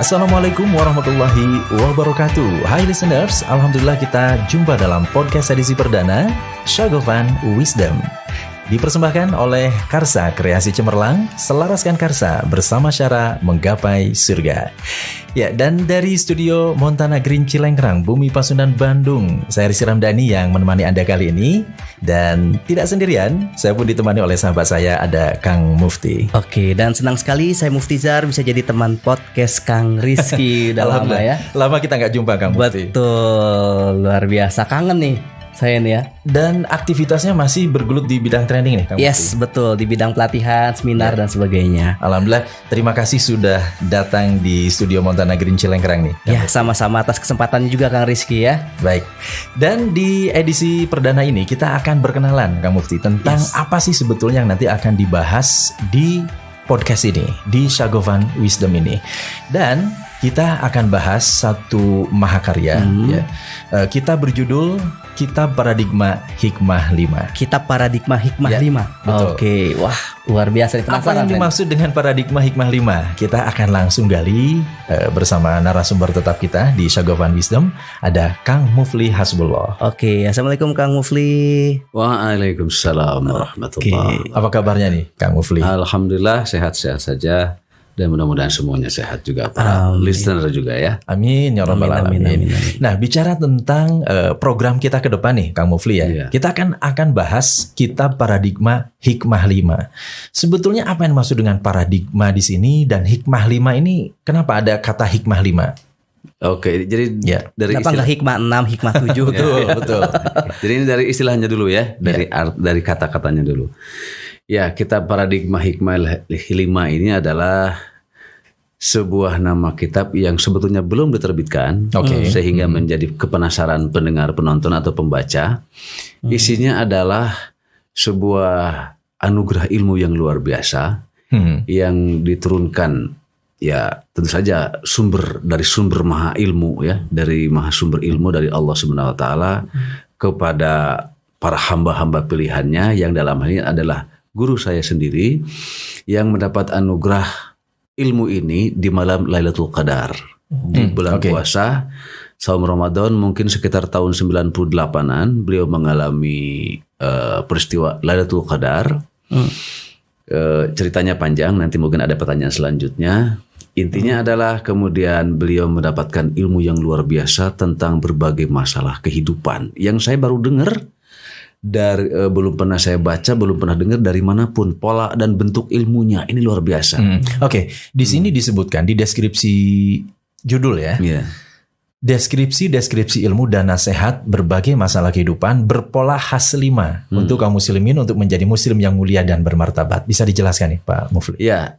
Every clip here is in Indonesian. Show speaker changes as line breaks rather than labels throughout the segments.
Assalamualaikum warahmatullahi wabarakatuh. Hai listeners, alhamdulillah kita jumpa dalam podcast edisi perdana Syagovan Wisdom. Dipersembahkan oleh Karsa Kreasi Cemerlang, selaraskan Karsa bersama Syara menggapai surga. Ya, dan dari studio Montana Green Cilengkrang, Bumi Pasundan, Bandung, saya Rizky Ramdhani yang menemani Anda kali ini. Dan tidak sendirian, saya pun ditemani oleh sahabat saya, ada Kang Mufti.
Oke, dan senang sekali saya Muftizar bisa jadi teman podcast Kang Rizky. Udah lama ya.
Lama kita nggak jumpa Kang Mufti.
Betul, luar biasa. Kangen nih saya nih ya.
Dan aktivitasnya masih bergelut di bidang training nih Kang
Yes,
Mufti.
Betul, di bidang pelatihan, seminar dan sebagainya.
Alhamdulillah, terima kasih sudah datang di studio Montana Green Cilengkrang nih.
Ya, sama-sama atas kesempatannya juga Kang Rizky ya.
Baik. Dan di edisi perdana ini kita akan berkenalan Kang Mufti tentang apa sih sebetulnya yang nanti akan dibahas di podcast ini, di Syagovan Wisdom ini. Dan kita akan bahas satu mahakarya ya. Kita berjudul Kitab Paradigma Hikmah 5.
Kitab Paradigma Hikmah
Ya,
5.
betul.
Oke, wah luar biasa.
Apa yang dimaksud dengan Paradigma Hikmah 5? Kita akan langsung gali bersama narasumber tetap kita di Syagovan Wisdom. Ada Kang Mufli Hasbullah.
Oke, Assalamualaikum Kang Mufli.
Waalaikumsalam warahmatullahi.
Apa kabarnya nih Kang Mufli?
Alhamdulillah sehat-sehat saja dan mudah-mudahan semuanya sehat juga para listener juga ya.
Amin ya rabbal alamin. Nah, bicara tentang program kita ke depan nih Kang Mufli ya.
Iya.
Kita akan bahas Kitab Paradigma Hikmah 5. Sebetulnya apa yang maksud dengan paradigma di sini dan hikmah 5 ini? Kenapa ada kata hikmah 5?
Oke, jadi
Ya.
dari
Kenapa nggak hikmah 6, hikmah 7?
Betul.
Jadi ini dari istilahnya dulu ya, dari kata-katanya dulu. Ya, kitab Paradigma Hikmah 5 ini adalah sebuah nama kitab yang sebetulnya belum diterbitkan, sehingga menjadi kepenasaran pendengar, penonton atau pembaca. Isinya adalah sebuah anugerah ilmu yang luar biasa yang diturunkan, ya tentu saja dari sumber maha ilmu ya, dari maha sumber ilmu dari Allah Subhanahu Wa Taala kepada para hamba-hamba pilihannya yang dalam hal ini adalah guru saya sendiri yang mendapat anugerah ilmu ini di malam Lailatul Qadar. Di bulan puasa, saum Ramadan mungkin sekitar tahun 98-an beliau mengalami peristiwa Lailatul Qadar. Ceritanya panjang, nanti mungkin ada pertanyaan selanjutnya. Intinya adalah kemudian beliau mendapatkan ilmu yang luar biasa tentang berbagai masalah kehidupan yang saya baru dengar. Belum pernah saya baca, belum pernah dengar dari manapun, pola dan bentuk ilmunya ini luar biasa.
Oke, di sini disebutkan di deskripsi judul ya. Deskripsi ilmu dan nasihat berbagai masalah kehidupan berpola khas 5 untuk kaum muslimin untuk menjadi muslim yang mulia dan bermartabat. Bisa dijelaskan nih Pak Mufli?
Ya,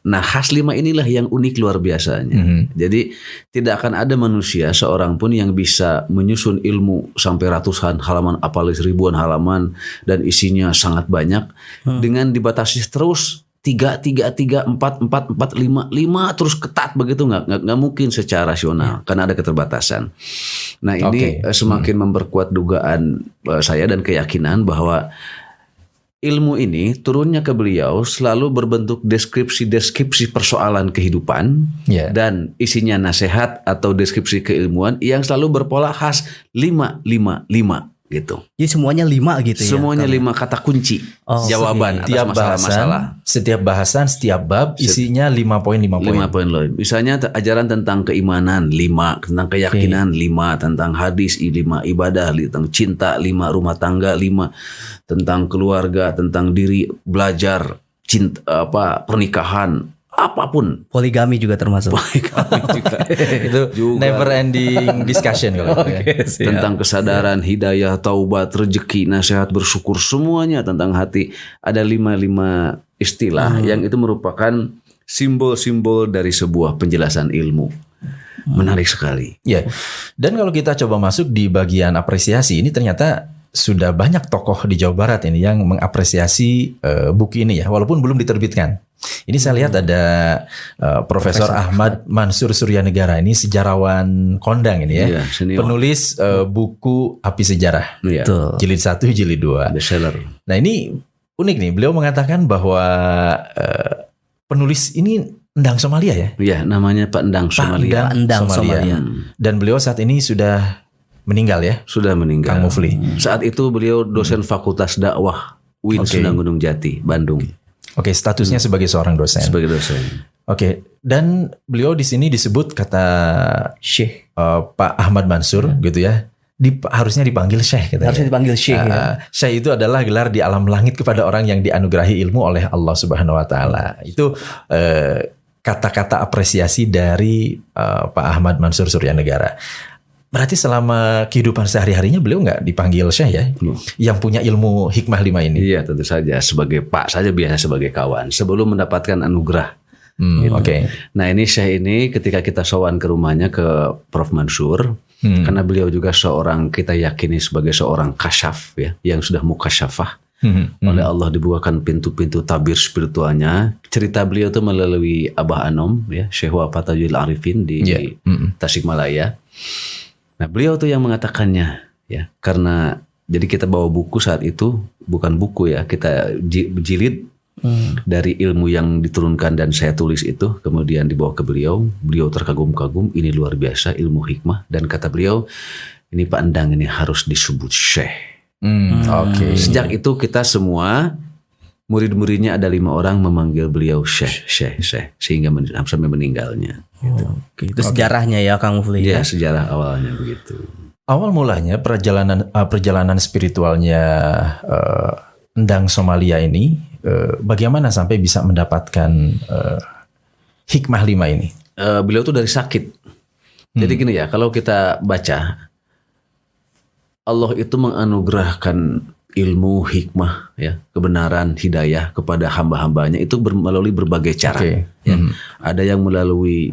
nah khas 5 inilah yang unik luar biasanya. Jadi tidak akan ada manusia seorang pun yang bisa menyusun ilmu sampai ratusan halaman, apalagi ribuan halaman dan isinya sangat banyak dengan dibatasi terus 3, 4, 5 terus ketat begitu, nggak mungkin secara rasional karena ada keterbatasan. Nah ini semakin memperkuat dugaan saya dan keyakinan bahwa ilmu ini turunnya ke beliau selalu berbentuk deskripsi persoalan kehidupan dan isinya nasihat atau deskripsi keilmuan yang selalu berpola khas 5 gitu.
Jadi semuanya 5 gitu ya?
Semuanya 5 kata kunci jawaban atas masalah-masalah.
Setiap bahasan, setiap bab isinya 5 poin.
5 poin. Misalnya ajaran tentang keimanan 5, tentang keyakinan 5, tentang hadis 5, ibadah, tentang cinta 5, rumah tangga 5, tentang keluarga, tentang diri, belajar, cinta, pernikahan, apapun.
Poligami juga termasuk.
Itu juga never ending discussion kalau
tentang kesadaran, hidayah, taubat, rezeki, nasihat, bersyukur, semuanya tentang hati. Ada 5 istilah yang itu merupakan simbol-simbol dari sebuah penjelasan ilmu. Menarik sekali.
Ya. Dan kalau kita coba masuk di bagian apresiasi, ini ternyata sudah banyak tokoh di Jawa Barat ini yang mengapresiasi buku ini ya, walaupun belum diterbitkan. Ini saya lihat ada Profesor Ahmad Mansur Suryanegara, ini sejarawan kondang ini ya, penulis buku Api Sejarah, jilid 1, jilid 2.
Bestseller.
Nah ini unik nih, beliau mengatakan bahwa penulis ini Endang Somalia ya?
Ya, namanya Pak Endang Somalia.
Pak Endang Somalia.
Dan beliau saat ini sudah meninggal ya?
Sudah meninggal.
Kang Mufli.
Saat itu beliau dosen Fakultas Dakwah UIN Sunan Gunung Jati, Bandung.
Oke, statusnya sebagai seorang dosen.
Sebagai dosen.
Oke, dan beliau di sini disebut kata
Syekh.
Pak Ahmad Mansur gitu ya. Harusnya dipanggil Syekh katanya.
Harusnya dipanggil Syekh ya.
Syekh itu adalah gelar di alam langit kepada orang yang dianugerahi ilmu oleh Allah Subhanahu wa taala. Itu kata-kata apresiasi dari Pak Ahmad Mansur Suryanegara. Berarti selama kehidupan sehari-harinya beliau nggak dipanggil Syekh ya? Yang punya ilmu hikmah 5 ini.
Iya, tentu saja sebagai Pak saja, biasa sebagai kawan sebelum mendapatkan anugerah.
Oke.
Nah, ini Syekh ini ketika kita sowan ke rumahnya ke Prof Mansur, karena beliau juga seorang, kita yakini sebagai seorang kasyaf ya, yang sudah mukasyafah. Oleh Allah dibukakan pintu-pintu tabir spiritualnya. Cerita beliau itu melalui Abah Anom ya, Syekh Wafat Tajul Arifin di Tasikmalaya. Nah, beliau tuh yang mengatakannya ya, karena jadi kita bawa buku saat itu, bukan buku ya, kita jilid dari ilmu yang diturunkan dan saya tulis itu, kemudian dibawa ke beliau. Beliau terkagum-kagum, ini luar biasa ilmu hikmah, dan kata beliau, ini Pak Endang ini harus disebut Syekh.
Oke.
Sejak itu kita semua murid-muridnya ada 5 orang memanggil beliau Syekh sehingga sampai meninggalnya.
Oke. Itu sejarahnya ya Kang Mufli.
Ya, sejarah awalnya begitu.
Awal mulanya perjalanan spiritualnya Endang Somalia ini bagaimana sampai bisa mendapatkan hikmah 5 ini?
Beliau tuh dari sakit. Jadi gini ya, kalau kita baca, Allah itu menganugerahkan ilmu, hikmah, ya, kebenaran, hidayah kepada hamba-hambanya itu melalui berbagai cara. Ya. Ada yang melalui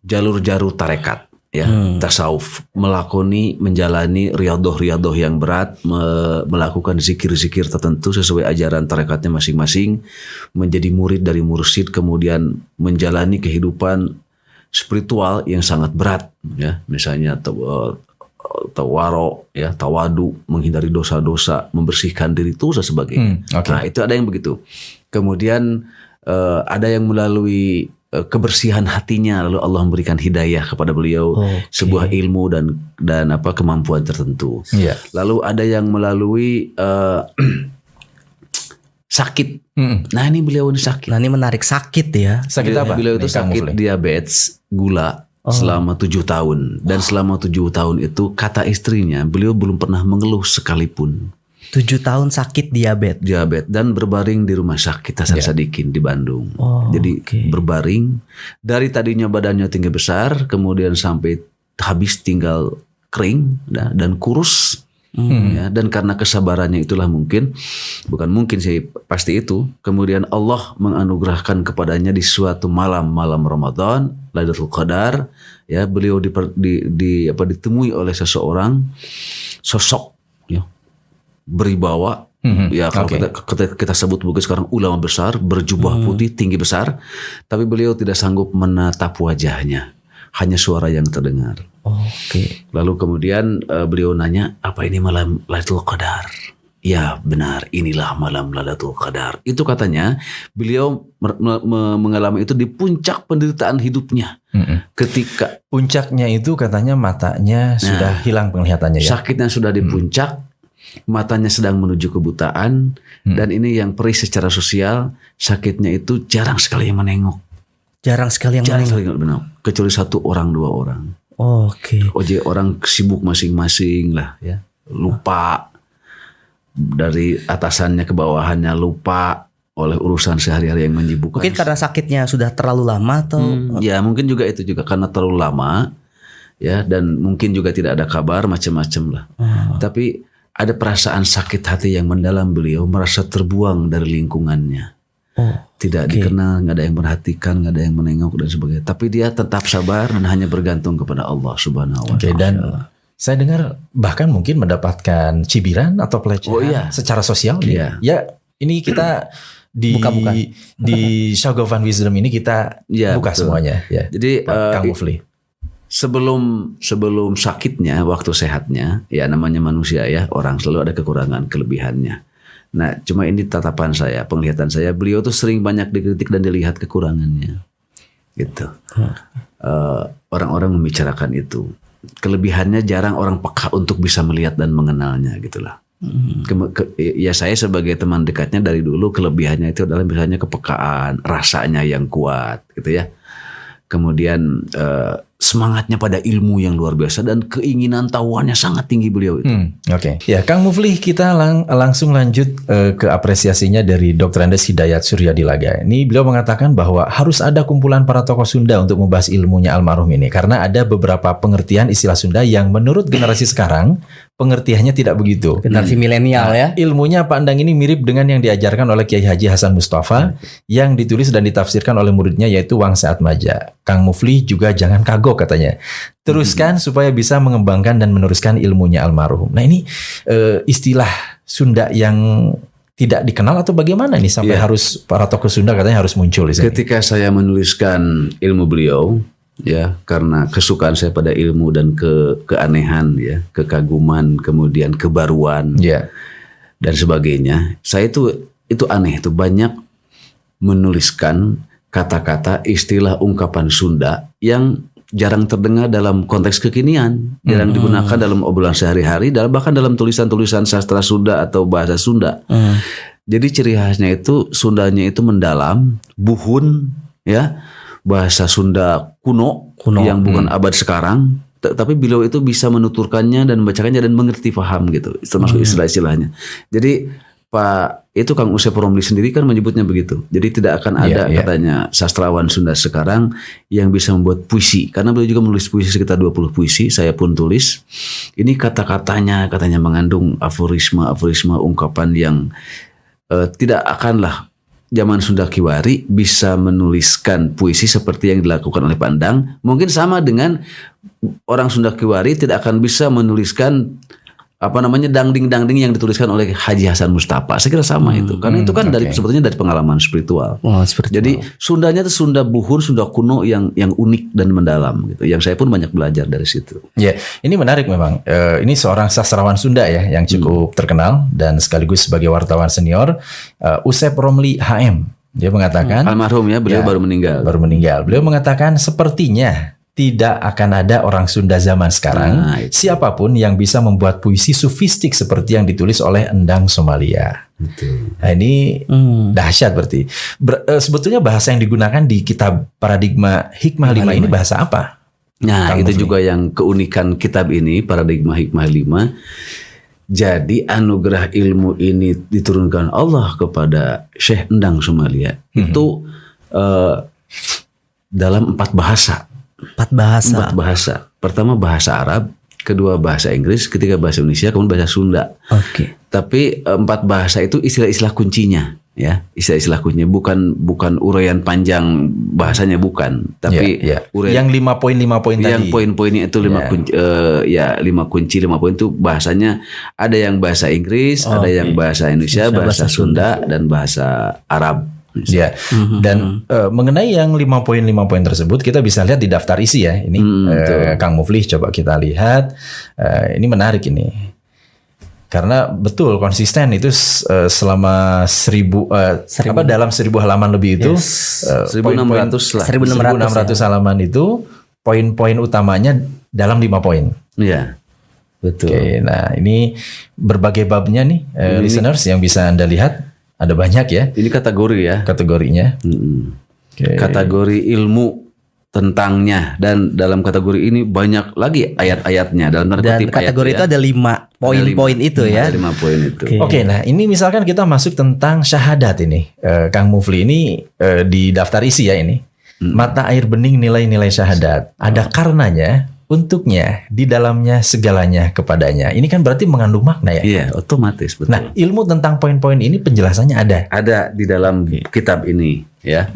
jalur-jalur tarekat, ya, tasawuf, menjalani riadoh yang berat, melakukan zikir-zikir tertentu sesuai ajaran tarekatnya masing-masing, menjadi murid dari mursyid, kemudian menjalani kehidupan spiritual yang sangat berat, ya, misalnya tawaro, ya, tawadu, menghindari dosa-dosa, membersihkan diri itu dan sebagainya. Nah, itu ada yang begitu. Kemudian ada yang melalui kebersihan hatinya, lalu Allah memberikan hidayah kepada beliau, sebuah ilmu dan kemampuan tertentu. Lalu ada yang melalui sakit. Nah, ini beliau ini sakit.
Nah, ini menarik sakit ya.
Sakit apa?
Beliau itu sakit diabetes, gula selama 7 tahun. Dan selama 7 tahun itu kata istrinya, beliau belum pernah mengeluh sekalipun.
7 tahun sakit diabetes.
Dan berbaring di rumah sakit Hasan Sadikin di Bandung. Jadi berbaring, dari tadinya badannya tinggi besar, kemudian sampai habis tinggal kering dan kurus. Ya, dan karena kesabarannya itulah bukan mungkin sih, pasti itu. Kemudian Allah menganugerahkan kepadanya di suatu malam Ramadan, Lailatul Qadar, ya, beliau ditemui oleh seseorang sosok, ya, beribawa, ya, kalau kita sebut mungkin sekarang ulama besar, berjubah putih, tinggi besar, tapi beliau tidak sanggup menatap wajahnya, hanya suara yang terdengar. Lalu kemudian beliau nanya, apa ini malam Lailatul Qadar? Ya, benar, inilah malam Lailatul Qadar. Itu katanya beliau mengalami itu di puncak penderitaan hidupnya. Ketika
puncaknya itu katanya matanya sudah hilang penglihatannya ya.
Sakitnya sudah di puncak, matanya sedang menuju kebutaan, dan ini yang perih secara sosial, sakitnya itu jarang sekali yang menengok.
Jarang sekali yang menengok.
Kecuali 1 orang 2 orang. Orang sibuk masing-masing lah, ya. Lupa dari atasannya ke bawahannya, lupa oleh urusan sehari-hari yang menyibukkan.
Mungkin karena sakitnya sudah terlalu lama atau
ya, mungkin juga itu juga karena terlalu lama, ya, dan mungkin juga tidak ada kabar, macam-macam lah. Tapi ada perasaan sakit hati yang mendalam, beliau merasa terbuang dari lingkungannya. Tidak dikenal, nggak ada yang perhatikan, nggak ada yang menengok dan sebagainya. Tapi dia tetap sabar dan hanya bergantung kepada Allah Subhanahu wa Ta'ala.
Dan saya dengar bahkan mungkin mendapatkan cibiran atau pelecehan secara sosial. Ya, ini kita di Shagofan Wisdom ini kita buka semuanya. Ya.
Jadi
Kang Mufli,
sebelum sakitnya, waktu sehatnya, ya, namanya manusia ya, orang selalu ada kekurangan, kelebihannya. Nah, cuma ini tatapan saya, penglihatan saya, beliau tuh sering banyak dikritik dan dilihat kekurangannya, gitu. Orang-orang membicarakan itu, kelebihannya jarang orang peka untuk bisa melihat dan mengenalnya, gitulah. Ya saya sebagai teman dekatnya dari dulu, kelebihannya itu adalah misalnya kepekaan, rasanya yang kuat, gitu ya. Kemudian semangatnya pada ilmu yang luar biasa dan keinginan tahuannya sangat tinggi beliau itu.
Oke. Ya, Kang Muflih, kita langsung lanjut ke apresiasinya dari Dr. Andes Hidayat Suryadilaga. Ini beliau mengatakan bahwa harus ada kumpulan para tokoh Sunda untuk membahas ilmunya almarhum ini, karena ada beberapa pengertian istilah Sunda yang menurut generasi sekarang pengertiannya tidak begitu.
Generasi milenial ya.
Ilmunya Pak Endang ini mirip dengan yang diajarkan oleh Kiai Haji Hasan Mustafa yang ditulis dan ditafsirkan oleh muridnya yaitu Wangsa Atmaja. Kang Muflih juga jangan kagok katanya. Teruskan supaya bisa mengembangkan dan meneruskan ilmunya almarhum. Nah ini istilah Sunda yang tidak dikenal atau bagaimana nih sampai harus para tokoh Sunda katanya harus muncul di sini.
Ketika saya menuliskan ilmu beliau, ya karena kesukaan saya pada ilmu dan keanehan, ya kekaguman, kemudian kebaruan, dan sebagainya, saya itu aneh, itu banyak menuliskan kata-kata, istilah, ungkapan Sunda yang jarang terdengar dalam konteks kekinian, jarang digunakan dalam obrolan sehari-hari, bahkan dalam tulisan-tulisan sastra Sunda atau bahasa Sunda. Jadi ciri khasnya itu Sundanya itu mendalam, buhun, ya bahasa Sunda kuno. Yang bukan abad sekarang, tapi beliau itu bisa menuturkannya dan membacakannya dan mengerti paham gitu, termasuk istilah-istilahnya. Jadi itu Kang Usep Romli sendiri kan menyebutnya begitu. Jadi tidak akan ada katanya sastrawan Sunda sekarang yang bisa membuat puisi. Karena beliau juga menulis puisi sekitar 20 puisi, saya pun tulis. Ini kata-katanya katanya mengandung aforisma ungkapan yang tidak akanlah zaman Sunda Kiwari bisa menuliskan puisi seperti yang dilakukan oleh Pak Endang. Mungkin sama dengan orang Sunda Kiwari tidak akan bisa menuliskan dangding-dangding yang dituliskan oleh Haji Hasan Mustafa. Saya kira sama itu. Karena itu kan sebetulnya dari pengalaman spiritual. Jadi Sundanya itu Sunda buhun, Sunda kuno yang unik dan mendalam gitu. Yang saya pun banyak belajar dari situ.
Ya, ini menarik memang. Ini seorang sastrawan Sunda ya yang cukup terkenal dan sekaligus sebagai wartawan senior, Usep Romli HM. Dia mengatakan
almarhum ya, beliau baru meninggal.
Beliau mengatakan sepertinya tidak akan ada orang Sunda zaman sekarang siapapun yang bisa membuat puisi sufistik seperti yang ditulis oleh Endang Somalia. Nah ini dahsyat berarti. Sebetulnya bahasa yang digunakan di kitab Paradigma Hikmah 5 ini bahasa apa?
Nah itu juga yang keunikan kitab ini, Paradigma Hikmah 5. Jadi anugerah ilmu ini diturunkan Allah kepada Syekh Endang Somalia itu dalam 4 bahasa.
4 bahasa.
Pertama bahasa Arab, kedua bahasa Inggris, ketiga bahasa Indonesia, kemudian bahasa Sunda. Tapi 4 bahasa itu istilah-istilah kuncinya, ya, istilah-istilah kuncinya bukan uraian panjang bahasanya bukan, tapi
yang 5 poin tadi.
Yang poin-poinnya itu 5 kunci, 5 kunci 5 poin itu bahasanya ada yang bahasa Inggris, ada yang bahasa Indonesia, bahasa Sunda dan bahasa Arab.
Ya, dan mengenai yang 5 poin tersebut kita bisa lihat di daftar isi ya. Ini Kang Muflih coba kita lihat. Ini menarik ini. Karena betul konsisten itu selama 1000 dalam 1000 halaman lebih itu
1600
halaman itu poin-poin utamanya dalam 5 poin.
Iya. Betul.
Oke, nah ini berbagai babnya nih listeners yang bisa Anda lihat. Ada banyak ya. Ini
kategori ya.
Kategorinya.
Kategori ilmu tentangnya, dan dalam kategori ini banyak lagi ayat-ayatnya. Dan
kategori itu ada 5 poin-poin itu ya.
5 poin itu.
Oke, nah ini misalkan kita masuk tentang syahadat ini. Kang Mufli ini di daftar isi ya ini. Mata air bening nilai-nilai syahadat. Ada karenanya, untuknya, di dalamnya, segalanya, kepadanya. Ini kan berarti mengandung makna ya?
Iya, otomatis. Betul.
Nah, ilmu tentang poin-poin ini penjelasannya ada?
Ada di dalam kitab ini, ya.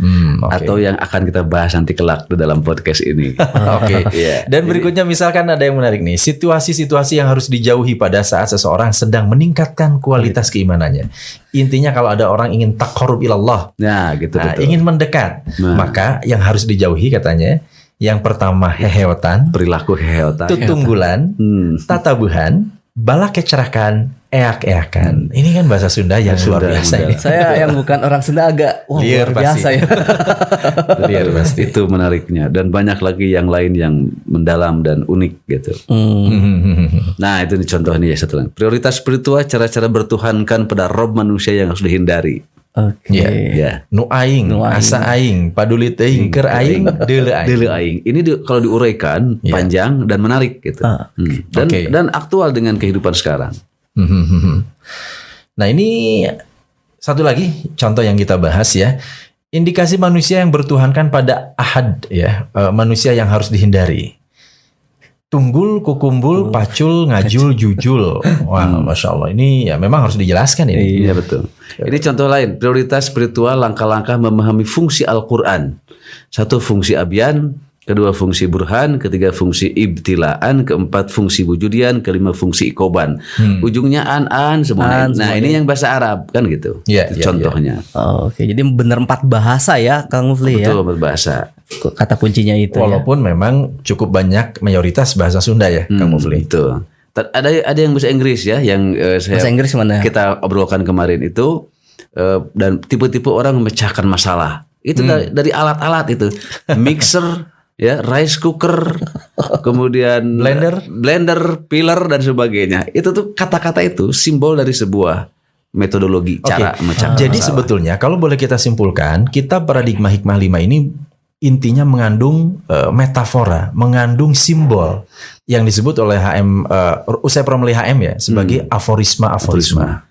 Atau yang akan kita bahas nanti kelak di dalam podcast ini. Dan berikutnya misalkan ada yang menarik nih. Situasi-situasi yang harus dijauhi pada saat seseorang sedang meningkatkan kualitas keimanannya. Intinya kalau ada orang ingin taqarrub ilallah. Nah, gitu.
Nah, ingin mendekat. Maka yang harus dijauhi katanya, yang pertama heheotan,
perilaku heheotan,
tutunggulan, tatabuhan, bala kecerakan, eak-eakan. Ini kan bahasa Sunda yang luar
Sunda,
biasa
Sunda.
ini.
Saya yang bukan orang Sunda agak
Liar
luar biasa
pasti.
ya.
Liar pasti.
Itu menariknya dan banyak lagi yang lain yang mendalam dan unik gitu. Nah itu nih contoh nih ya satu lagi. Prioritas spiritual, cara-cara bertuhankan pada roh manusia yang harus dihindari.
Oke.
Ya.
Ya.
Nu aing, asa aing, paduli teuing, keur aing, deuleu aing.
Deuleu aing. Ini kalau diuraikan panjang dan menarik gitu. Dan
Oke.
dan aktual dengan kehidupan sekarang.
Nah ini satu lagi contoh yang kita bahas ya. Indikasi manusia yang bertuhankan pada ahad ya. Manusia yang harus dihindari. Tunggul, kukumbul, pacul, ngajul, jujul. Wah, Masya Allah. Ini ya memang harus dijelaskan ini.
Iya betul. Ini contoh lain. Prioritas spiritual, langkah-langkah memahami fungsi Al-Quran. Satu, fungsi abyan. Kedua, fungsi burhan. Ketiga, fungsi ibtilaan. Keempat, fungsi wujudian. Kelima, fungsi ikoban. Ujungnya an semuanya. Nah ini yang bahasa Arab kan gitu.
Iya,
Itu
iya,
contohnya.
Oke, jadi bener 4 bahasa ya Kang Mufli ya.
Betul berbahasa.
Kata kuncinya itu ya.
Walaupun memang cukup banyak mayoritas bahasa Sunda ya, Kang Mufli.
Itu. Ada yang bahasa Inggris ya yang
Bahasa Inggris mana?
kita obrolkan kemarin itu dan tipe-tipe orang memecahkan masalah. Itu dari alat-alat itu. Mixer ya, rice cooker, kemudian blender, peeler dan sebagainya. Itu tuh kata-kata itu simbol dari sebuah metodologi cara memecahkan
Jadi
masalah.
sebetulnya kalau boleh kita simpulkan, kitab Paradigma Hikmah 5 ini intinya mengandung metafora, mengandung simbol yang disebut oleh HM Usai Promeli HM ya sebagai aforisma-aforisma.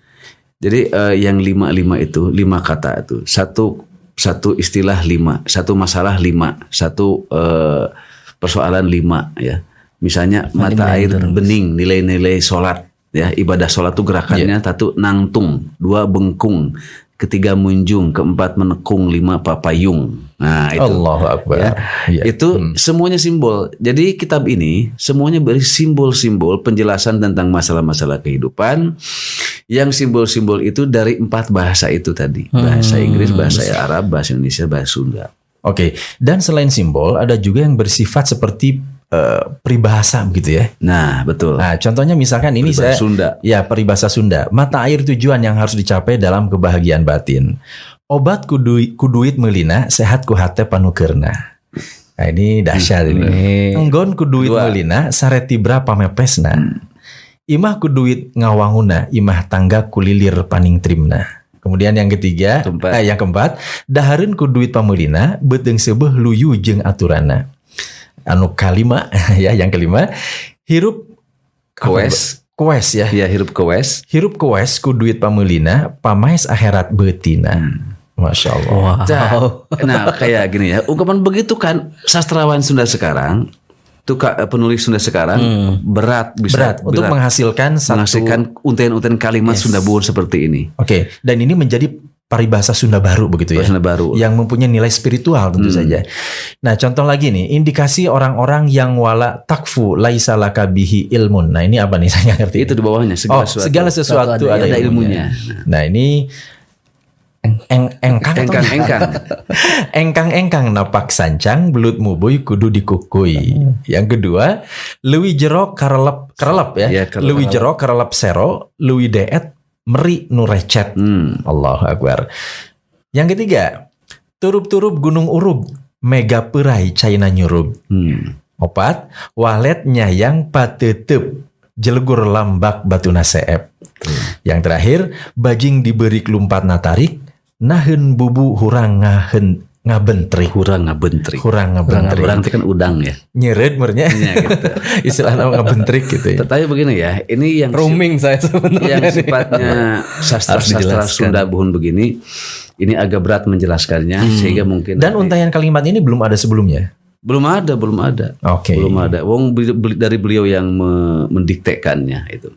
Jadi yang 5 itu 5 kata itu. Satu istilah 5, satu masalah 5, satu persoalan 5 ya. Misalnya mata air bening, nilai-nilai sholat ya, ibadah sholat itu gerakannya. Satu nangtung, 2 bengkung, ketiga munjung, keempat menekung, 5 papayung. Nah itu
Allahu Akbar.
Ya. Itu semuanya simbol. Jadi kitab ini semuanya beri simbol-simbol penjelasan tentang masalah-masalah kehidupan. Yang simbol-simbol itu dari 4 bahasa itu tadi. Bahasa Inggris, bahasa Arab, bahasa Indonesia, bahasa Sunda.
Oke. Dan selain simbol ada juga yang bersifat seperti peribahasa begitu ya.
Nah betul.
Nah contohnya misalkan ini
Peribahasa
saya
Sunda.
Ya peribahasa Sunda. Mata air tujuan yang harus dicapai dalam kebahagiaan batin. Obat kuduit melina, sehat ku hate panukeurna. Nah ini dahsyat ini. Enggon kuduit melina, sareti berapa mepesna. Imah kuduit ngawanguna, imah tangga kulilir paning trimna. Kemudian yang ketiga, yang keempat, dahareun kuduit pameulina, beuteung seubeuh luyu jeung aturana. Anu kalima ya, yang kelima, hirup Kewes ya.
Iya, hirup kewes.
Hirup kewes ku duit pameulina, pamaes akhirat beutina. Masya Allah.
Nah, kayak gini ya. Ungkapan begitu kan sastrawan Sunda sekarang, tuh penulis Sunda sekarang berat
untuk menghasilkan
unten-unten kalimat Sunda buhur seperti ini.
Oke, dan ini menjadi paribahasa Sunda baru begitu ya.
Sunda baru.
Yang mempunyai nilai spiritual tentu saja. Nah, contoh lagi nih, indikasi orang-orang yang wala takfu laisa laka bihi ilmun. Nah, ini apa nih saya nggak ngerti.
Itu di bawahnya
segala sesuatu ada ilmunya. Nah, ini engkang napak sancang belut mubuy kudu dikukui. Yang kedua, leuwih jero karelep ya. Leuwih jero karelep sero, leuwih deet meri nu recet. Allahu Akbar. Yang ketiga, turup-turup gunung urub, mega perai caina nyurub. Opat, walet nyayang pateuteub, jelegur lambak batuna seep. Yang terakhir, bajing diberi kelumpat natarik, naheun bubu hurang ngabentrik.
Hurang ngabentrik.
Hurang
itu kan udang ya.
Nyeret mernya.
Ya, gitu.
Istilahnya ngabentrik gitu ya.
Tetapi begini ya, ini yang
roaming saya sebenarnya.
Yang sifatnya sastra Sunda buhun begini, ini agak berat menjelaskannya sehingga mungkin.
Dan untayan kalimat ini belum ada sebelumnya.
Belum ada.
Oke.
Belum ada. Wong dari beliau yang mendiktekannya itu.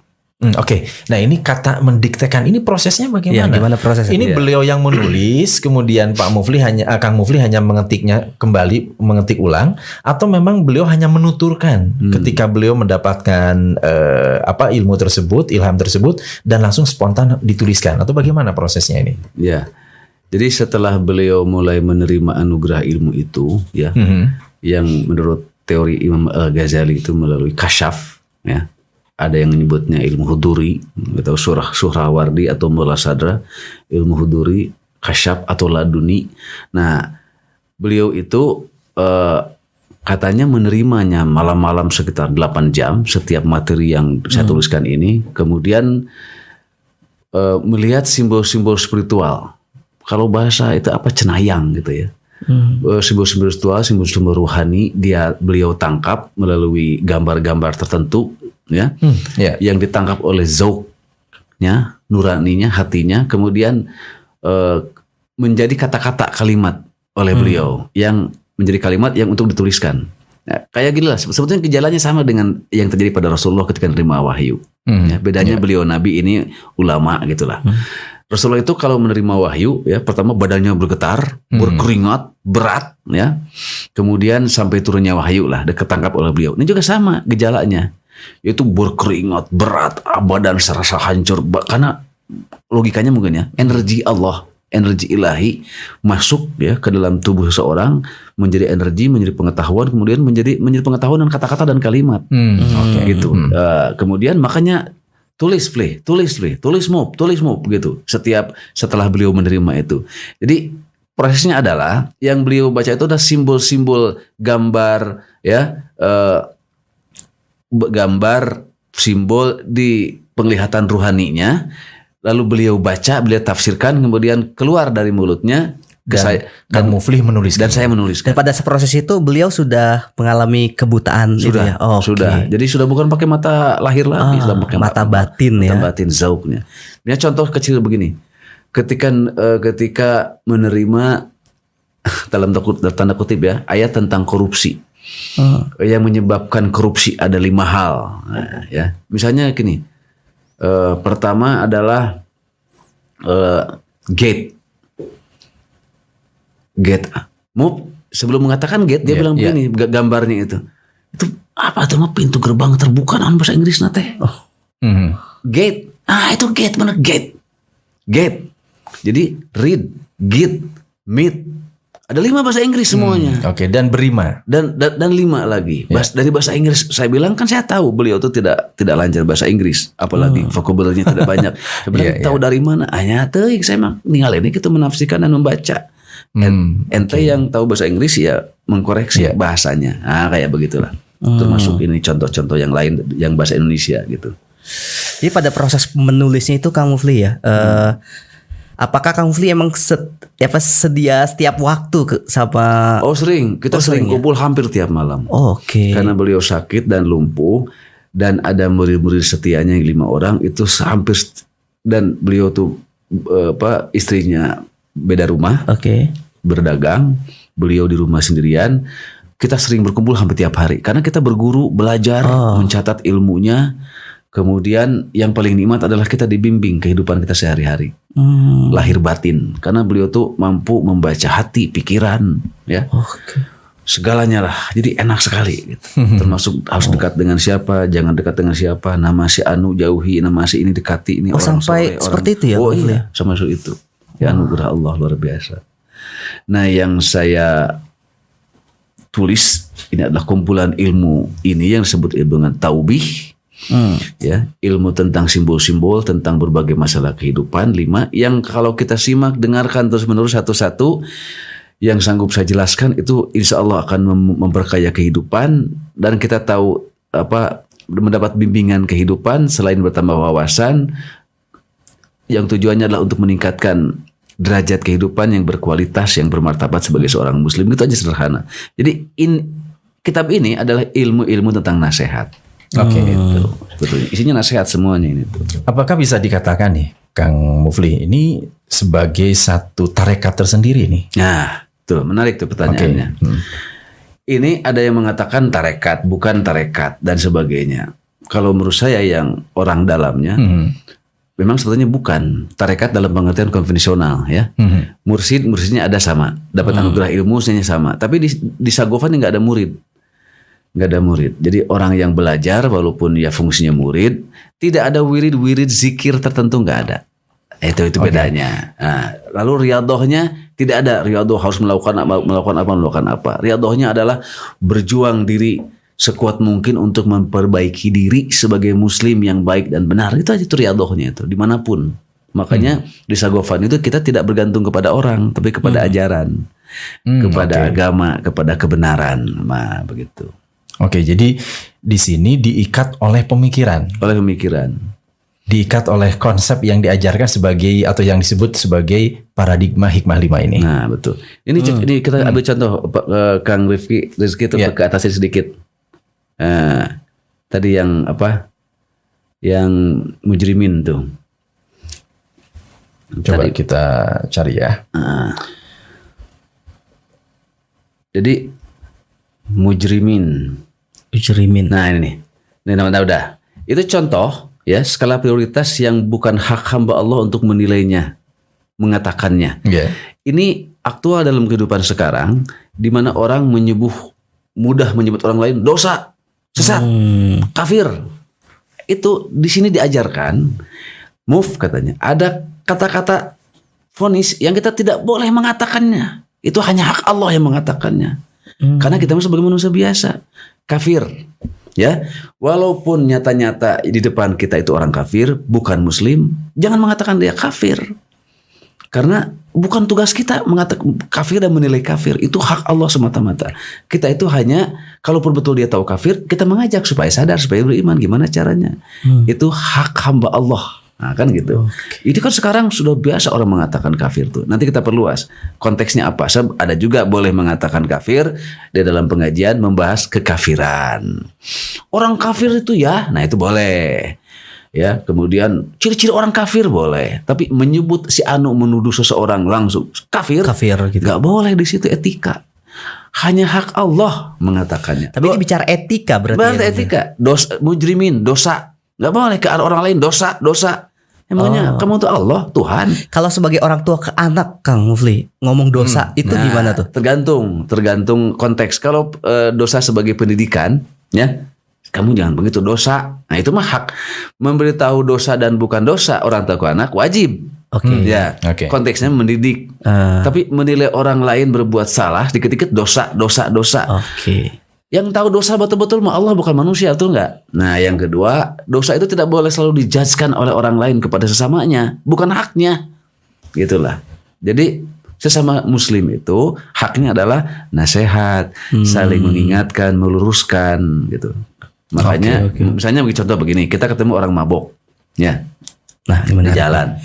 Oke. Nah, ini kata mendiktekan ini prosesnya bagaimana?
Ya, gimana prosesnya?
Ini beliau yang menulis, kemudian Kang Mufli hanya mengetik ulang, atau memang beliau hanya menuturkan ketika beliau mendapatkan ilmu tersebut, ilham tersebut, dan langsung spontan dituliskan, atau bagaimana prosesnya ini?
Ya. Jadi setelah beliau mulai menerima anugerah ilmu itu, ya, yang menurut teori Imam Al-Ghazali itu melalui kasyaf, ya. ada yang menyebutnya ilmu huduri atau Suhrawardi atau Mullah Sadra, ilmu huduri, kasyaf atau laduni. Nah, beliau itu katanya menerimanya malam-malam sekitar 8 jam setiap materi yang saya tuliskan ini, kemudian melihat simbol-simbol spiritual. Kalau bahasa itu apa, cenayang gitu ya. Simbol-simbol spiritual, simbol-simbol rohani beliau tangkap melalui gambar-gambar tertentu ya, yang ditangkap oleh zauknya, nuraninya, hatinya, kemudian menjadi kata-kata kalimat oleh beliau yang menjadi kalimat yang untuk dituliskan. Nah, kayak gini lah, sebetulnya gejalanya sama dengan yang terjadi pada Rasulullah ketika menerima wahyu. Ya, bedanya beliau nabi, ini ulama gitulah. Rasulullah itu kalau menerima wahyu ya, pertama badannya bergetar, berkeringat, berat ya. Kemudian sampai turunnya wahyu lah, ketangkap oleh beliau. Ini juga sama gejalanya. Yaitu berkeringat, berat, badan serasa hancur karena logikanya mungkin ya, energi Allah, energi ilahi masuk ya ke dalam tubuh seseorang, menjadi energi, menjadi pengetahuan, kemudian menjadi pengetahuan dan kata-kata dan kalimat. Gitu. Kemudian makanya tulis move gitu. Setelah beliau menerima itu. Jadi prosesnya adalah yang beliau baca itu ada simbol-simbol gambar ya, gambar simbol di penglihatan ruhaninya, lalu beliau baca, beliau tafsirkan, kemudian keluar dari mulutnya
dan Muflih menuliskan.
Dan saya menuliskan.
Dan pada proses itu beliau sudah mengalami kebutaan.
Sudah, sudah. Jadi sudah bukan pakai mata lahir lagi, sudah pakai
mata batin ya.
Mata batin, zauknya. Ini contoh kecil begini. Ketika menerima dalam tanda kutip ya, ayat tentang korupsi. Yang menyebabkan korupsi ada 5 hal. Nah, ya. Misalnya gini. Pertama adalah gate. Move, sebelum mengatakan gate dia bilang begini, gambarnya itu apa tuh, pintu gerbang terbuka dalam bahasa Inggris nate. Gate. Itu gate, mana gate. Jadi read, git, meet. Ada 5 bahasa Inggris semuanya.
Dan berima.
Dan 5 lagi. Dari bahasa Inggris, saya bilang kan saya tahu beliau itu tidak lancar bahasa Inggris, apalagi vocabulary-nya tidak banyak. Sebenarnya tahu dari mana? Hanya tuh saya tinggal ini kita menafsirkan dan membaca. Ente yang tahu bahasa Inggris ya mengkoreksi bahasanya. Kayak begitulah. Termasuk ini contoh-contoh yang lain yang bahasa Indonesia gitu.
Jadi pada proses menulisnya itu Kang Mufli ya, apakah Kang Mufli emang sedia setiap waktu sama?
Sering. Kita sering kumpul hampir tiap malam. Karena beliau sakit dan lumpuh, dan ada murid-murid setianya yang 5 orang itu hampir, dan beliau tuh istrinya beda rumah, berdagang, beliau di rumah sendirian. Kita sering berkumpul hampir tiap hari karena kita berguru, belajar, mencatat ilmunya. Kemudian yang paling nikmat adalah kita dibimbing kehidupan kita sehari-hari, lahir batin, karena beliau tuh mampu membaca hati, pikiran, ya, segalanya lah. Jadi enak sekali, gitu. Termasuk harus dekat dengan siapa, jangan dekat dengan siapa, nama si Anu jauhi, nama si ini dekati, ini orang
sampai
soleh,
seperti itu ya?
Iya, sama itu. Ya, anugerah Allah luar biasa. Nah, yang saya tulis ini adalah kumpulan ilmu ini yang disebut ilmu dengan taubih. Ya, ilmu tentang simbol-simbol, tentang berbagai masalah kehidupan 5 yang kalau kita simak, dengarkan terus menerus satu-satu, yang sanggup saya jelaskan itu insya Allah akan memperkaya kehidupan, dan kita tahu mendapat bimbingan kehidupan selain bertambah wawasan, yang tujuannya adalah untuk meningkatkan derajat kehidupan yang berkualitas, yang bermartabat sebagai seorang muslim. Itu aja sederhana. Jadi kitab ini adalah ilmu-ilmu tentang nasihat. Itu sebetulnya isinya nasihat semuanya ini tuh.
Apakah bisa dikatakan nih Kang Mufli ini sebagai satu tarekat tersendiri nih?
Nah, tuh menarik tuh pertanyaannya. Ini ada yang mengatakan tarekat, bukan tarekat dan sebagainya. Kalau menurut saya yang orang dalamnya, memang sebetulnya bukan tarekat dalam pengertian konvensional ya. Mursidnya ada sama, dapat anugerah ilmu sama. Tapi di Sagofan nggak ada murid. Jadi orang yang belajar walaupun ya fungsinya murid, tidak ada wirid zikir tertentu, nggak ada. Itu bedanya. Nah, lalu riadohnya tidak ada. Riadoh harus melakukan apa. Riadohnya adalah berjuang diri sekuat mungkin untuk memperbaiki diri sebagai muslim yang baik dan benar. Itu aja tuh riadohnya itu dimanapun. Makanya di Shagofan itu kita tidak bergantung kepada orang, tapi kepada ajaran, kepada agama, kepada kebenaran. Nah, begitu.
Oke, jadi di sini diikat oleh pemikiran, diikat oleh konsep yang diajarkan sebagai atau yang disebut sebagai paradigma hikmah 5 ini.
Nah, betul. Ini kita ambil contoh Kang Rizky itu ke atasnya sedikit. Tadi yang apa? Yang mujrimin tuh.
Coba kita cari ya.
Jadi mujrimin. Nah ini nih. Ini namanya udah. Itu contoh ya skala prioritas yang bukan hak hamba Allah untuk menilainya, mengatakannya.
Yeah.
Ini aktual dalam kehidupan sekarang, di mana orang mudah menyebut orang lain dosa, sesat, kafir. Itu di sini diajarkan, katanya. Ada kata-kata vonis yang kita tidak boleh mengatakannya. Itu hanya hak Allah yang mengatakannya. Karena kita sebagai manusia biasa, kafir. Ya, walaupun nyata-nyata di depan kita itu orang kafir, bukan muslim, jangan mengatakan dia kafir. Karena bukan tugas kita mengatakan kafir dan menilai kafir. Itu hak Allah semata-mata. Kita itu hanya, kalaupun betul dia tahu kafir, kita mengajak supaya sadar, supaya beriman. Gimana caranya? Itu hak hamba Allah. Nah kan gitu. Itu kan sekarang sudah biasa orang mengatakan kafir tuh. Nanti kita perluas. Konteksnya apa? Ada juga boleh mengatakan kafir di dalam pengajian membahas kekafiran. Orang kafir itu ya, nah itu boleh. Ya, kemudian ciri-ciri orang kafir boleh. Tapi menyebut si Anu menuduh seseorang langsung kafir gitu. Gak boleh di situ etika. Hanya hak Allah mengatakannya.
Tapi ini bicara etika berarti.
Berarti etika. Dosa, mujrimin, dosa. Gak boleh ke orang lain dosa. Emangnya kamu tuh Allah, Tuhan.
Kalau sebagai orang tua ke anak, Kang Mufli, ngomong dosa itu gimana tuh?
Tergantung konteks. Kalau dosa sebagai pendidikan, ya, kamu jangan begitu dosa. Nah itu mah hak. Memberitahu dosa dan bukan dosa orang tua ke anak wajib. Ya, konteksnya mendidik. Tapi menilai orang lain berbuat salah, dikit-dikit dosa. Yang tahu dosa betul-betul mah Allah, bukan manusia, betul nggak? Nah yang kedua, dosa itu tidak boleh selalu dijudgekan oleh orang lain kepada sesamanya, bukan haknya, gitulah. Jadi sesama muslim itu haknya adalah nasihat, saling mengingatkan, meluruskan, gitu. Makanya misalnya contoh begini, kita ketemu orang mabok, ya, di jalan,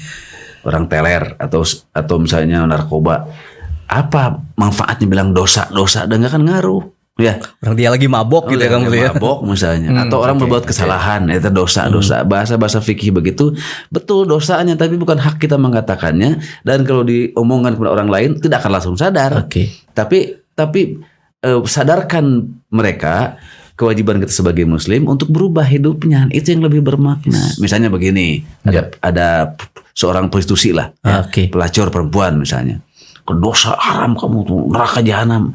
orang teler atau misalnya narkoba, apa manfaatnya bilang dosa, dan nggak akan ngaruh. Ya,
orang dia lagi mabok gitu ya,
mabok misalnya, atau orang berbuat kesalahan, itu dosa. Bahasa fikih begitu, betul dosanya, tapi bukan hak kita mengatakannya. Dan kalau diomongkan kepada orang lain, tidak akan langsung sadar. Tapi sadarkan mereka kewajiban kita sebagai muslim untuk berubah hidupnya. Itu yang lebih bermakna. Misalnya begini, ada seorang prostitusi lah, pelacur perempuan misalnya, dosa haram kamu tuh, neraka jahanam.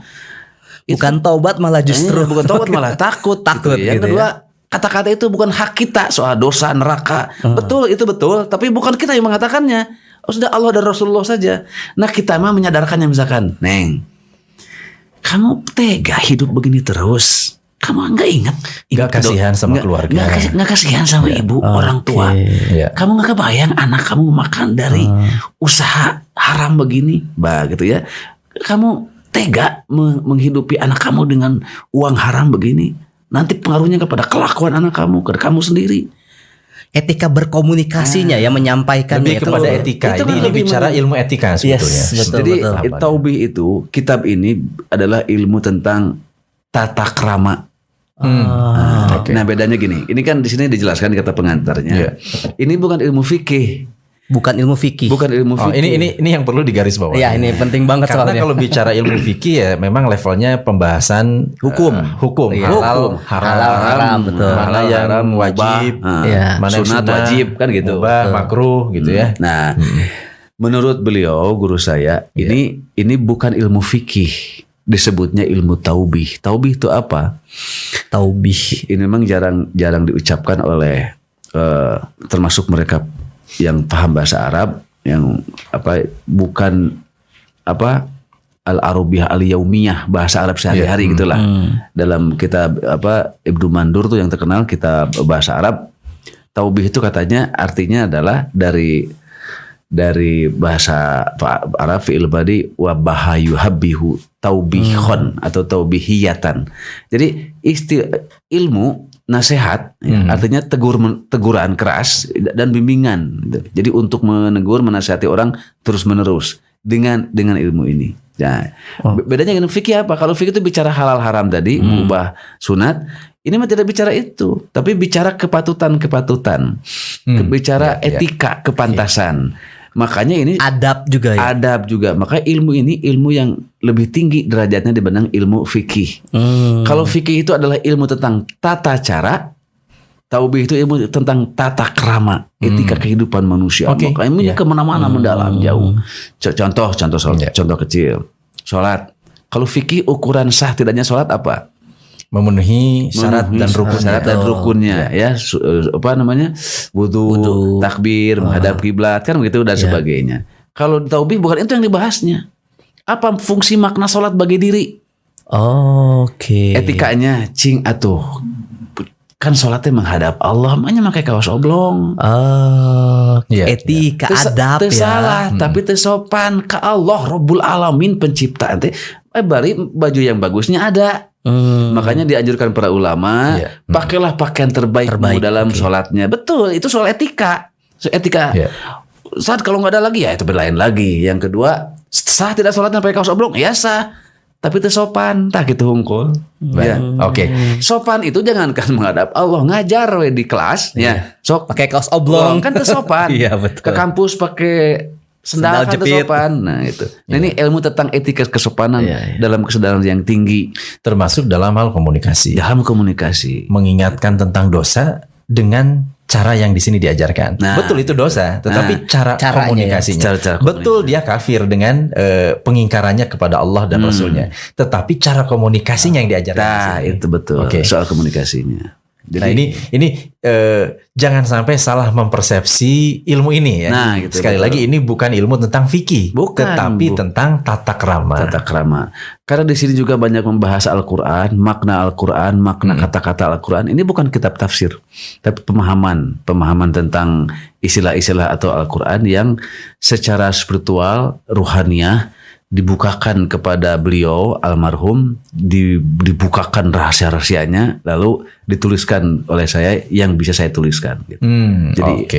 Bukan taubat malah justru
bukan taubat malah takut gitu. Yang kedua, kata-kata itu bukan hak kita soal dosa neraka. Betul, itu betul, tapi bukan kita yang mengatakannya. Sudah Allah dan Rasulullah saja. Nah kita mah menyadarkannya, misalkan, Neng, kamu tega hidup begini terus. Kamu nggak ingat
kasihan sama keluarga,
nggak kasihan sama ibu, orang tua. Kamu nggak kebayang anak kamu makan dari usaha haram begini, gitu ya. Kamu tega menghidupi anak kamu dengan uang haram begini. Nanti pengaruhnya kepada kelakuan anak kamu, ke kamu sendiri.
Etika berkomunikasinya ya, menyampaikan
lebih kepada etika. Ini bicara ilmu etika sebetulnya.
Jadi Taubih itu, kitab ini adalah ilmu tentang tata krama. Nah bedanya gini, ini kan di sini dijelaskan kata pengantarnya. Ini bukan ilmu fikih.
Bukan ilmu fikih.
Ini yang perlu digarisbawahi.
Ya, ini penting banget
karena
soalnya.
kalau bicara ilmu fikih ya memang levelnya pembahasan hukum, halal,
betul.
Mana yang wajib, mana
sunat wajib kan gitu.
Makruh gitu ya.
Nah, menurut beliau guru saya, ini bukan ilmu fikih. Disebutnya ilmu taubih. Taubih itu apa?
Taubih.
Ini memang jarang diucapkan oleh termasuk mereka yang paham bahasa Arab, yang bukan Al-Arabiyah Al-Yaumiyah, bahasa Arab sehari-hari gitulah. Dalam kitab Ibnu Mandur tuh yang terkenal kitab bahasa Arab, taubih itu katanya artinya adalah dari bahasa Arab fi'il badi wa bahayu habbihu taubihon atau taubihiyatan. Jadi ilmu nasihat artinya teguran keras dan bimbingan. Jadi untuk menegur menasihati orang terus menerus dengan ilmu ini. Ya. Bedanya dengan fikih apa? Kalau fikih itu bicara halal haram tadi, mengubah sunat. Ini mah tidak bicara itu, tapi bicara kepatutan, bicara etika, kepantasan. Makanya ini
Adab juga ya.
Adab juga. Makanya ilmu ini ilmu yang lebih tinggi derajatnya dibanding ilmu fikih. Kalau fikih itu adalah ilmu tentang tata cara, taubih itu ilmu tentang tata krama, etika kehidupan manusia. Makanya ilmunya kemana-mana mendalam jauh. Contoh kecil, sholat. Kalau fikih ukuran sah tidaknya sholat apa?
Memenuhi syarat dan rukunnya, ya. Wudu, takbir, menghadap kiblat kan begitu dan sebagainya. Kalau taubih bukan itu yang dibahasnya. Apa fungsi makna sholat bagi diri? Etikanya cing atuh. Kan sholatnya menghadap Allah, makanya pakai kaos oblong.
Etika, adab ya.
Salah, tapi tersopan ke Allah Rabbul Alamin pencipta. Bari baju yang bagusnya ada. Makanya dianjurkan para ulama, pakailah pakaian terbaikmu dalam sholatnya. Betul, itu soal etika. Saat kalau nggak ada lagi ya itu berlain lagi. Yang kedua, sah tidak sholatnya pakai kaos oblong? Ya sah, tapi itu sopan, tak gitu hungkul. Sopan itu jangankan menghadap Allah, ngajar di kelas, sok
pakai kaos oblong
kan itu sopan. Ke kampus pakai sendal kan itu sopan. Nah itu. Ini ilmu tentang etika kesopanan dalam kesadaran yang tinggi,
termasuk dalam hal komunikasi. Mengingatkan tentang dosa dengan cara yang di sini diajarkan. Betul itu dosa, tetapi cara komunikasinya. Betul dia kafir dengan pengingkarannya kepada Allah dan Rasulnya. Tetapi cara komunikasinya yang diajarkan.
Itu betul. Soal komunikasinya.
Jadi ini jangan sampai salah mempersepsi ilmu ini ya. Sekali lagi ini bukan ilmu tentang fikih, tetapi tentang tata krama.
Karena di sini juga banyak membahas Al-Qur'an, makna kata-kata Al-Qur'an. Ini bukan kitab tafsir, tapi pemahaman tentang istilah-istilah atau Al-Qur'an yang secara spiritual, ruhaniyah dibukakan kepada beliau almarhum, dibukakan rahasia-rahasianya, lalu dituliskan oleh saya yang bisa saya tuliskan. Gitu. Jadi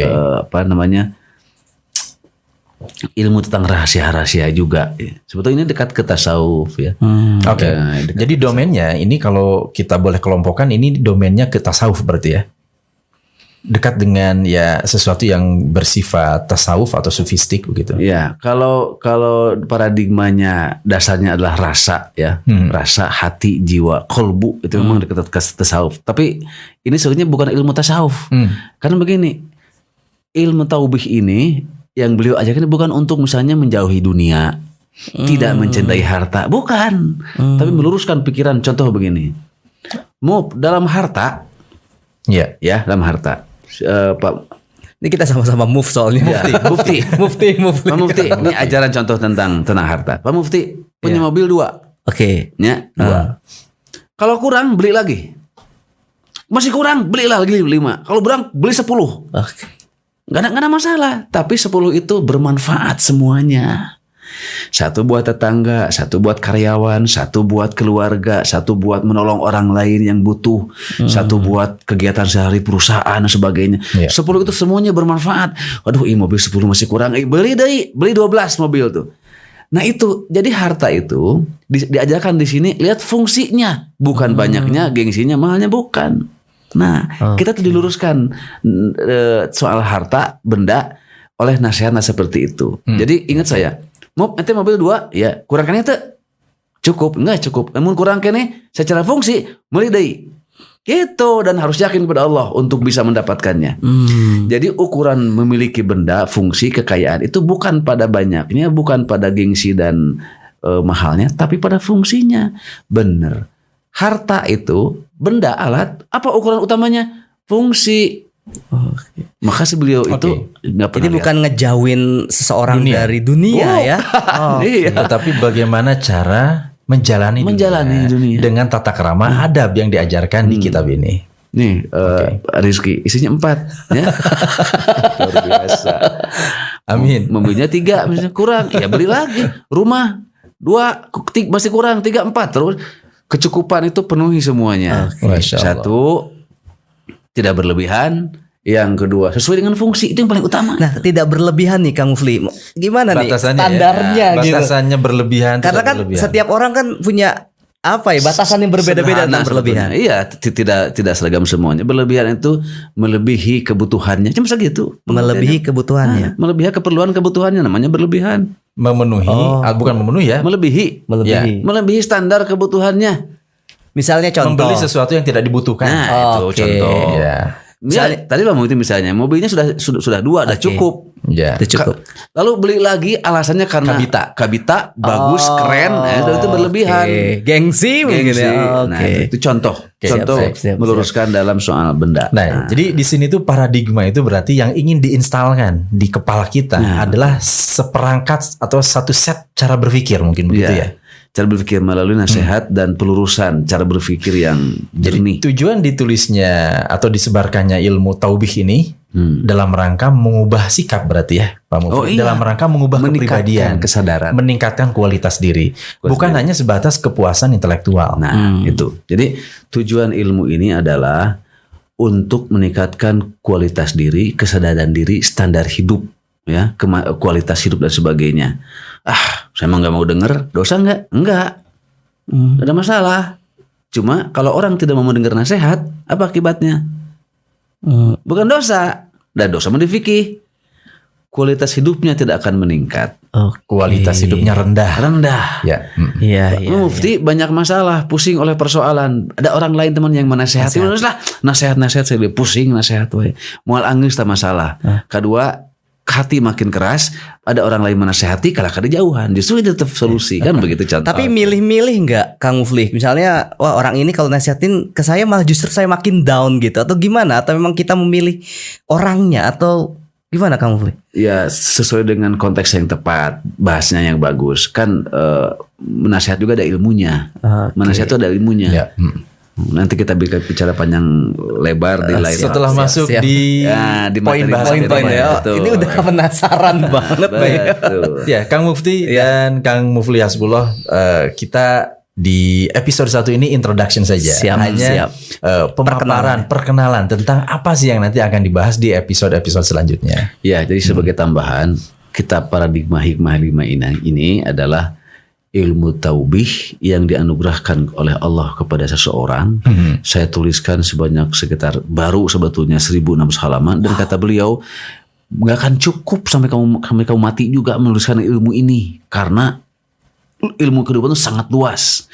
ilmu tentang rahasia-rahasia juga. Sebetulnya ini dekat ke tasawuf ya.
Jadi domainnya ini kalau kita boleh kelompokkan ini domainnya ke tasawuf berarti ya. Dekat dengan ya sesuatu yang bersifat tasawuf atau sufistik begitu.
Ya, kalau paradigmanya dasarnya adalah rasa ya, rasa, hati, jiwa, kolbu itu memang dekat ke tasawuf. Tapi ini sebenarnya bukan ilmu tasawuf. Karena begini, ilmu taubih ini yang beliau ajarkan bukan untuk misalnya menjauhi dunia, tidak mencintai harta, bukan. Tapi meluruskan pikiran. Contoh begini, dalam harta, dalam harta. Pak,
ini kita sama-sama move soalnya.
Mufti. Pak Mufti, ini ajaran contoh tentang harta. Pak Mufti punya mobil 2. 2. Kalau kurang beli lagi. Masih kurang beli lagi 5. Kalau kurang beli 10. Gak ada masalah. Tapi 10 itu bermanfaat semuanya. 1 buat tetangga, 1 buat karyawan, 1 buat keluarga, 1 buat menolong orang lain yang butuh, 1 buat kegiatan sehari perusahaan dan sebagainya. 10 itu semuanya bermanfaat. Aduh, mobil 10 masih kurang. Beli 12 mobil tuh. Nah itu, jadi harta itu diajarkan di sini lihat fungsinya, bukan banyaknya, gengsinya, mahalnya bukan. Nah, kita tuh diluruskan soal harta, benda oleh nasihat-nasihat seperti itu. Jadi ingat saya, nanti mobil 2 ya kurangkan itu cukup enggak cukup, namun kurangkan nih secara fungsi meuli deui gitu, dan harus yakin kepada Allah untuk bisa mendapatkannya. Jadi ukuran memiliki benda, fungsi, kekayaan itu bukan pada banyaknya, bukan pada gengsi dan mahalnya, tapi pada fungsinya. Bener, harta itu benda, alat, apa ukuran utamanya? Fungsi. Makasih beliau itu nggak pernah
Ini
lihat.
bukan ngejauhin seseorang
Dunia.
dari dunia ya.
Iya.
Tetapi bagaimana cara menjalani
dunia.
dengan tata krama adab yang diajarkan di kitab ini.
Nih Rizky isinya 4 ya. Luar biasa.
Amin.
Membelinya 3 misalnya kurang, ya beli lagi. Rumah 2 masih kurang 3 4 terus kecukupan itu penuhi semuanya.
Masya Allah.
1 tidak berlebihan, yang kedua sesuai dengan fungsi, itu yang paling utama.
Nah, tidak berlebihan nih Kang Mufli. Gimana nih
Batasannya
standarnya
ya,
gitu?
batasannya berlebihan.
Karena
tidak
kan
berlebihan.
setiap orang kan punya apa ya, batasan yang berbeda-beda
Sederhana
tentang berlebihan.
sebetulnya. Iya, tidak seragam semuanya. Berlebihan itu melebihi kebutuhannya, cuma segitu.
Melebihi kebutuhannya.
Melebihi kebutuhannya namanya berlebihan.
memenuhi, bukan memenuhi ya,
Melebihi
Melebihi.
standar kebutuhannya.
Misalnya contoh.
membeli sesuatu yang tidak dibutuhkan.
Nah, itu
Oke.
contoh.
Ya,
Misalnya, tadi Pak Muhyiddin misalnya mobilnya sudah 2 udah cukup.
ya.
Itu cukup.
Lalu beli lagi alasannya karena kabita bagus, keren, itu berlebihan.
Oke. Gengsi mungkin
Gengsi.
ya.
Nah,
Oke.
itu contoh
Siap.
meluruskan dalam soal benda.
Nah, jadi di sini tuh paradigma itu berarti yang ingin diinstalkan di kepala kita adalah seperangkat atau satu set cara berpikir mungkin begitu ya.
Cara berpikir melalui nasihat dan pelurusan cara berpikir yang jernih.
Tujuan ditulisnya atau disebarkannya ilmu taubih ini dalam rangka mengubah sikap berarti ya, Pak Mufti.
Oh, iya.
Dalam rangka mengubah
Meningkatkan
kepribadian,
kesadaran.
meningkatkan kualitas diri, bukan hanya sebatas kepuasan intelektual.
Nah, itu. Jadi tujuan ilmu ini adalah untuk meningkatkan kualitas diri, kesadaran diri, standar hidup, ya, kualitas hidup dan sebagainya. Saya emang nggak mau denger, dosa nggak? Enggak, nggak ada masalah. Cuma kalau orang tidak mau mendengar nasihat, apa akibatnya? Bukan dosa, dan dosa mendifikih. Kualitas hidupnya tidak akan meningkat,
Kualitas hidupnya rendah. Ya.
Iya, iya.
Mufti banyak masalah, pusing oleh persoalan. Ada orang lain teman yang menasehati, nasihat saya pusing nasihat, mual angis tak masalah. Kedua, hati makin keras, ada orang lain menasehati, kalah jauhan. Justru itu tetap solusi kan begitu contoh.
Tapi milih-milih nggak Kang Mufli? Misalnya, wah orang ini kalau nasihatin ke saya malah justru saya makin down gitu, atau gimana? Atau memang kita memilih orangnya atau gimana Kang Mufli?
Ya sesuai dengan konteks yang tepat, bahasnya yang bagus. Kan menasihat juga ada ilmunya. Menasihat itu ada ilmunya.
Ya.
Nanti kita bicara panjang lebar di lain.
Setelah masuk
siap.
di
di
poin
materi-
bahasan
Poin-poin
kita,
ya.
Betul.
Ini udah penasaran banget nih.
Betul.
Ya, Kang Mufti dan Kang Mufli Hasbullah, kita di episode 1 ini introduction saja.
Siap,
Hanya pemaparan, perkenalan tentang apa sih yang nanti akan dibahas di episode-episode selanjutnya.
Ya, jadi sebagai tambahan, kitab paradigma hikmah 5 ini adalah ilmu taubih yang dianugerahkan oleh Allah kepada seseorang. Saya tuliskan sebanyak sekitar baru sebetulnya 1.600 halaman, dan kata beliau nggak akan cukup sampai kamu mati juga menuliskan ilmu ini, karena ilmu kehidupan itu sangat luas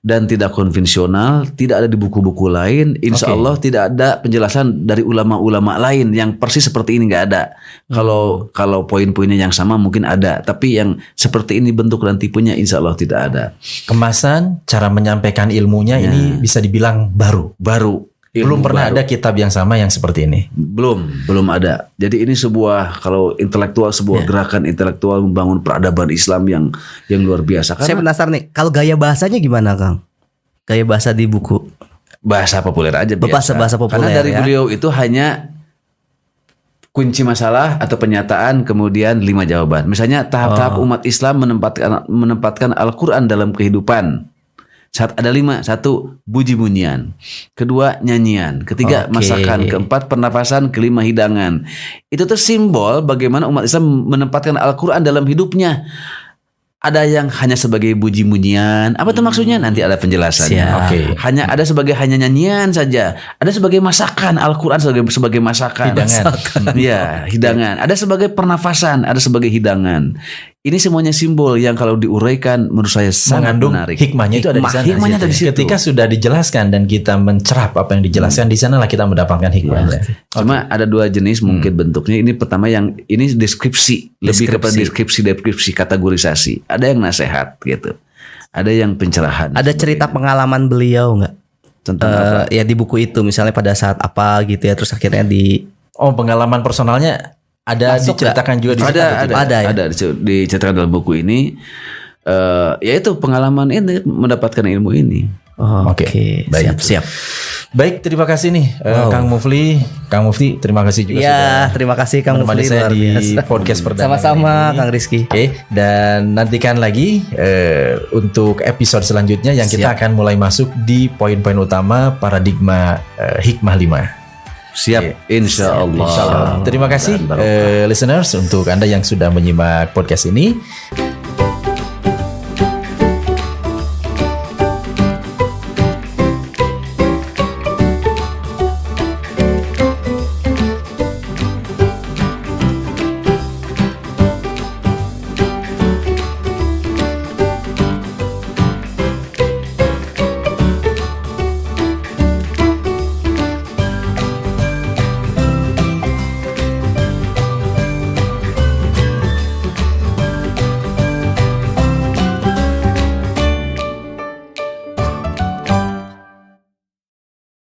dan tidak konvensional, tidak ada di buku-buku lain. Insya Allah tidak ada penjelasan dari ulama-ulama lain yang persis seperti ini, nggak ada. Kalau poin-poinnya yang sama mungkin ada, tapi yang seperti ini bentuk dan tipenya insya Allah tidak ada.
Kemasan, cara menyampaikan ilmunya ini bisa dibilang baru. Belum pernah ada kitab yang sama yang seperti ini.
Belum ada. Jadi ini sebuah, kalau intelektual, sebuah gerakan intelektual membangun peradaban Islam yang luar biasa.
Saya
Karena
penasaran nih, kalau gaya bahasanya gimana Kang? Gaya bahasa di buku.
bahasa populer aja biasa.
Bahasa populer,
Karena dari
ya.
beliau itu hanya kunci masalah atau penyataan, kemudian 5 jawaban. Misalnya tahap-tahap umat Islam menempatkan Al-Quran dalam kehidupan. Ada 5. 1, bunyi-bunyian. 2, nyanyian. 3, masakan. 4, pernapasan. 5, hidangan. Itu tuh simbol bagaimana umat Islam menempatkan Al-Quran dalam hidupnya. Ada yang hanya sebagai bunyi-bunyian. Apa itu maksudnya? Nanti ada penjelasannya.
Siap.
Hanya ada sebagai hanya nyanyian saja. Ada sebagai masakan. Al-Quran sebagai masakan.
Hidangan.
Ya, hidangan. Ada sebagai pernafasan. Ada sebagai hidangan. Ini semuanya simbol yang kalau diuraikan menurut saya sangat
Mengandung
menarik.
hikmahnya itu ada di sana.
Hikmahnya ada di situ.
Ketika sudah dijelaskan dan kita mencerap apa yang dijelaskan, di sanalah kita mendapatkan hikmahnya.
Cuma ada 2 jenis mungkin bentuknya. Ini pertama yang ini deskripsi, lebih kepada deskripsi, kategorisasi. Ada yang nasihat gitu. Ada yang pencerahan.
Ada cerita pengalaman beliau nggak?
Tentang apa?
Ya di buku itu misalnya pada saat apa gitu ya, terus akhirnya
Oh, pengalaman personalnya ada
Masuk
diceritakan juga di situ?
Ada ya?
Ada diceritakan dalam buku ini. Yaitu pengalaman ini, mendapatkan ilmu ini.
Oh,
Oke,
Oke,
baik.
siap.
Baik, terima kasih nih Kang Mufli. Kang Mufti, terima kasih juga
Ya,
sudah
terima kasih Kang
menemani
Mufli,
saya
luar
di
biasa.
podcast perdana.
Sama-sama
kali ini.
Kang Rizky.
Oke, dan nantikan lagi untuk episode selanjutnya yang kita akan mulai masuk di poin-poin utama paradigma hikmah 5.
Siap, insya Allah.
Insya Allah. Terima kasih listeners untuk Anda yang sudah menyimak podcast ini.